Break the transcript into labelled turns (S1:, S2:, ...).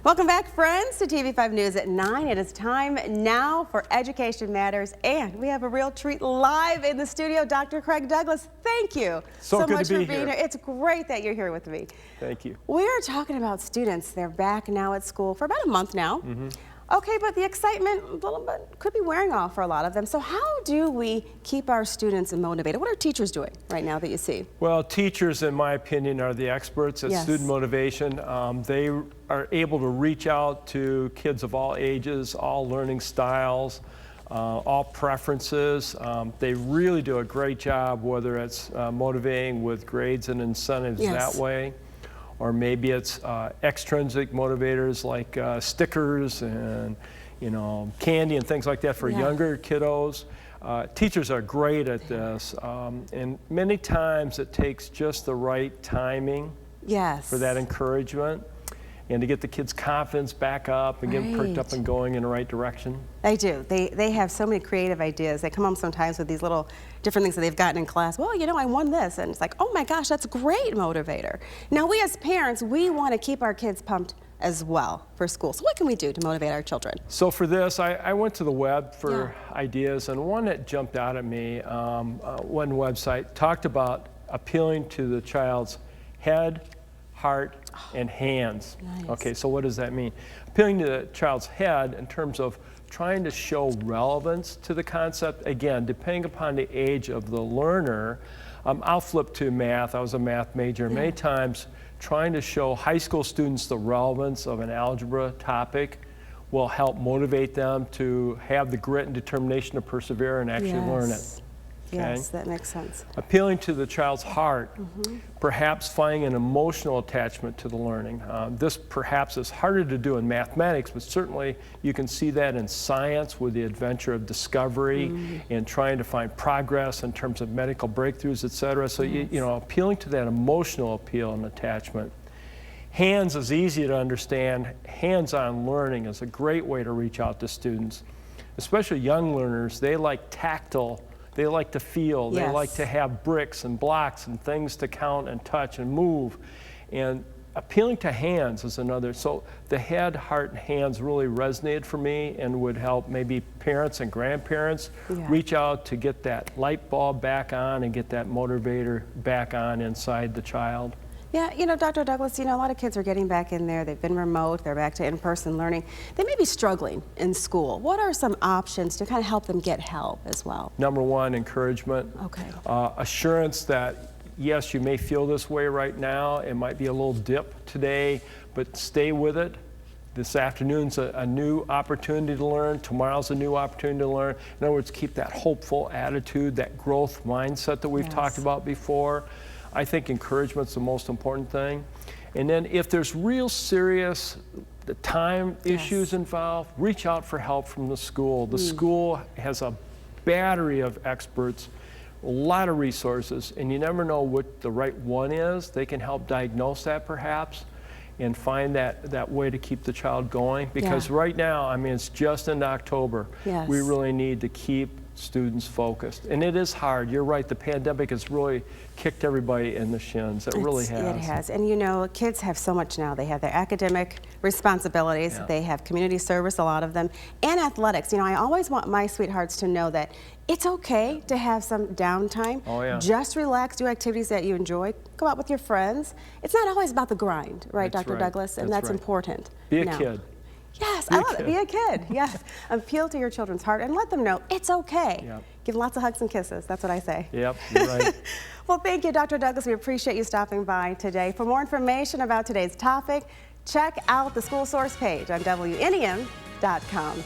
S1: Welcome back, friends, to TV5 News at 9. It is time now for Education Matters, and we have a real treat live in the studio. Dr. Craig Douglas, thank you
S2: so
S1: much
S2: to be
S1: for being here. It's great that you're here with me.
S2: Thank you.
S1: We are talking about students. They're back now at school for about a month now. Okay, but the excitement a little bit could be wearing off for a lot of them. So how do we keep our students motivated? What are teachers doing right now that you see?
S2: Well, teachers, in my opinion, are the experts at student motivation. They are able to reach out to kids of all ages, all learning styles, all preferences. They really do a great job, whether it's motivating with grades and incentives that way, or maybe it's extrinsic motivators like stickers and candy and things like that for younger kiddos. Teachers are great at this, and many times it takes just the right timing for that encouragement and to get the kids' confidence back up and get them perked up and going in the right direction.
S1: They do. They have so many creative ideas. They come home sometimes with these little different things that they've gotten in class. Well, I won this, and it's like, oh my gosh, that's a great motivator. Now, we as parents, we want to keep our kids pumped as well for school. So what can we do to motivate our children?
S2: So for this, I went to the web for ideas, and one that jumped out at me, one website talked about appealing to the child's head, heart, and hands. Okay, so what does that mean? Appealing to the child's head in terms of trying to show relevance to the concept. Again, depending upon the age of the learner, I'll flip to math. I was a math major. Many times, trying to show high school students the relevance of an algebra topic will help motivate them to have the grit and determination to persevere and actually learn it.
S1: Yes, that makes sense.
S2: Appealing to the child's heart, perhaps finding an emotional attachment to the learning. This perhaps is harder to do in mathematics, but certainly you can see that in science with the adventure of discovery and trying to find progress in terms of medical breakthroughs, etc. So, appealing to that emotional appeal and attachment. Hands is easy to understand. Hands-on learning is a great way to reach out to students, especially young learners. They like tactile. They like to feel, they like to have bricks and blocks and things to count and touch and move. And appealing to hands is another. So the head, heart, and hands really resonated for me and would help maybe parents and grandparents reach out to get that light bulb back on and get that motivator back on inside the child.
S1: Yeah, Dr. Douglas, a lot of kids are getting back in there. They've been remote. They're back to in-person learning. They may be struggling in school. What are some options to kind of help them get help as well?
S2: Number one, encouragement. Assurance that, yes, you may feel this way right now. It might be a little dip today, but stay with it. This afternoon's a new opportunity to learn. Tomorrow's a new opportunity to learn. In other words, keep that hopeful attitude, that growth mindset that we've talked about before. I think encouragement's the most important thing. And then if there's real serious time issues involved, reach out for help from the school. The school has a battery of experts, a lot of resources, and you never know what the right one is. They can help diagnose that perhaps and find that way to keep the child going. Because right now, it's just into October. We really need to keep students focused. And it is hard. You're right. The pandemic has really kicked everybody in the shins. It really has.
S1: It has. And kids have so much now. They have their academic responsibilities. They have community service, a lot of them, and athletics. I always want my sweethearts to know that it's okay to have some downtime. Just relax, do activities that you enjoy, go out with your friends. It's not always about the grind, right, Dr. Douglas? And that's important.
S2: Be a kid.
S1: Yes, I love it. Be a kid. Yes. Appeal to your children's heart and let them know it's okay. Give lots of hugs and kisses. That's what I say.
S2: Yep, you're right.
S1: Well, thank you, Dr. Douglas. We appreciate you stopping by today. For more information about today's topic, check out the school source page on WNEM.com.